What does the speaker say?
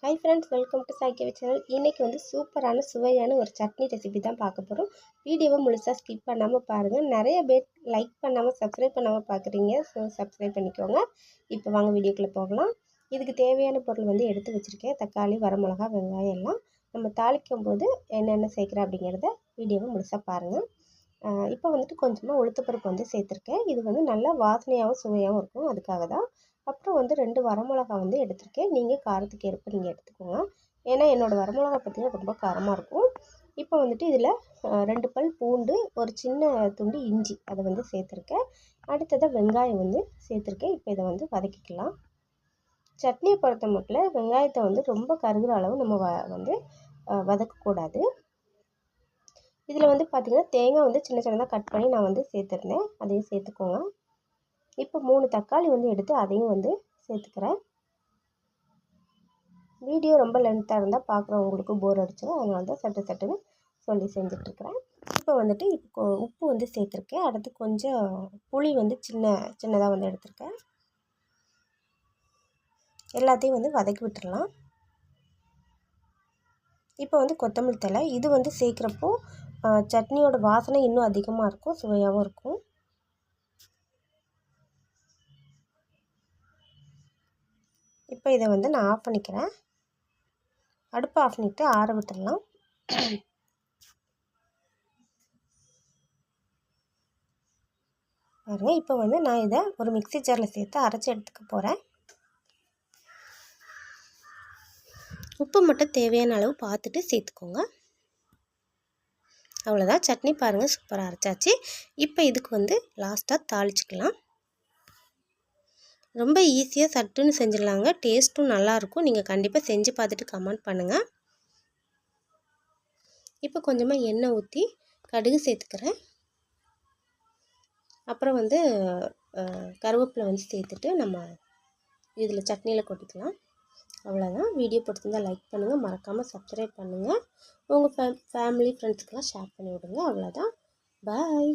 Hi friends, welcome to சாய்கேவி channel. இன்றைக்கி வந்து சூப்பரான சுவையான ஒரு சட்னி ரெசிபி தான் பார்க்க போகிறோம். வீடியோவை முழுசாக ஸ்கிப் பண்ணாமல் பாருங்கள். நிறைய பேர் லைக் பண்ணாமல் சப்ஸ்கிரைப் பண்ணாமல் பார்க்குறீங்க. ஸோ சப்ஸ்கிரைப் பண்ணிக்கோங்க. இப்போ வாங்க வீடியோக்குள்ளே போகலாம். இதுக்கு தேவையான பொருள் வந்து எடுத்து வச்சுருக்கேன். தக்காளி, வரமிளகா, வெங்காயம் எல்லாம் நம்ம தாளிக்கும் போது என்னென்ன சேர்க்குறேன் அப்படிங்கிறத வீடியோவை முழுசாக பாருங்கள். இப்போ வந்துட்டு கொஞ்சமாக உளுத்தப்பருப்பு வந்து சேர்த்துருக்கேன். இது வந்து நல்லா வாசனையாகவும் சுவையாகவும் இருக்கும், அதுக்காக தான். அப்புறம் வந்து 2 வரமிளகா வந்து எடுத்திருக்கேன். நீங்கள் காரத்துக்கு ஏற்ப நீங்கள் எடுத்துக்கோங்க. ஏன்னா என்னோடய வரமிளகா பார்த்திங்கன்னா ரொம்ப காரமாக இருக்கும். இப்போ வந்துட்டு இதில் 2 பல் பூண்டு, ஒரு சின்ன துண்டு இஞ்சி அதை வந்து சேர்த்துருக்கேன். அடுத்ததாக வெங்காயம் வந்து சேர்த்துருக்கேன். இப்போ இதை வந்து வதக்கிக்கலாம். சட்னியை பொறுத்த மட்டும் வெங்காயத்தை வந்து ரொம்ப கருகிற அளவு நம்ம வந்து வதக்கக்கூடாது. இதில் வந்து பார்த்திங்கன்னா தேங்காய் வந்து சின்ன சின்னதாக கட் பண்ணி நான் வந்து சேர்த்துருந்தேன். அதையும் சேர்த்துக்கோங்க. இப்போ 3 தக்காளி வந்து எடுத்து அதையும் வந்து சேர்த்துக்கிறேன். வீடியோ ரொம்ப லென்த்தாக இருந்தால் பார்க்குறவங்களுக்கு போர் அடிச்சிடும், அதனால தான் சட்டுன்னு சொல்லி செஞ்சிட்ருக்கிறேன். இப்போ வந்துட்டு உப்பு வந்து சேர்த்துருக்கேன். அடுத்து கொஞ்சம் புளி வந்து சின்னதாக வந்து எடுத்திருக்கேன். எல்லாத்தையும் வந்து வதக்கி விட்டுடலாம். இப்போ வந்து கொத்தமல்லி தழை இது வந்து சேர்க்குறப்போ சட்னியோட வாசனை இன்னும் அதிகமாக இருக்கும், சுவையாகவும் இருக்கும். இப்போ இதை வந்து நான் ஆஃப் பண்ணிக்கிறேன். அடுப்பை ஆஃப் பண்ணிவிட்டு ஆற விட்டுடலாம். பாருங்கள், இப்போ வந்து நான் இதை ஒரு மிக்ஸி ஜாரில் சேர்த்து அரைச்சி எடுத்துக்க போகிறேன். உப்பு மட்டும் தேவையான அளவு பார்த்துட்டு சேர்த்துக்கோங்க. அவ்வளோதான், சட்னி பாருங்கள் சூப்பராக அரைச்சாச்சு. இப்போ இதுக்கு வந்து லாஸ்ட்டாக தாளிச்சிக்கலாம். ரொம்ப ஈஸியாக சட்டுன்னு செஞ்சிடலாங்க. டேஸ்ட்டும் நல்லாயிருக்கும். நீங்கள் கண்டிப்பாக செஞ்சு பார்த்துட்டு கமெண்ட் பண்ணுங்கள். இப்போ கொஞ்சமாக எண்ணெய் ஊற்றி கடுகு சேர்த்துக்கிறேன். அப்புறம் வந்து கருவேப்பிலை வந்து சேர்த்துட்டு நம்ம இதில் சட்னியில் கொட்டிக்கலாம். அவ்வளோதான். வீடியோ பிடிச்சிருந்தால் லைக் பண்ணுங்கள், மறக்காமல் சப்ஸ்கிரைப் பண்ணுங்கள். உங்கள் ஃபேமிலி ஃப்ரெண்ட்ஸ்க்கெலாம் ஷேர் பண்ணி விடுங்க. அவ்வளோதான். பாய்.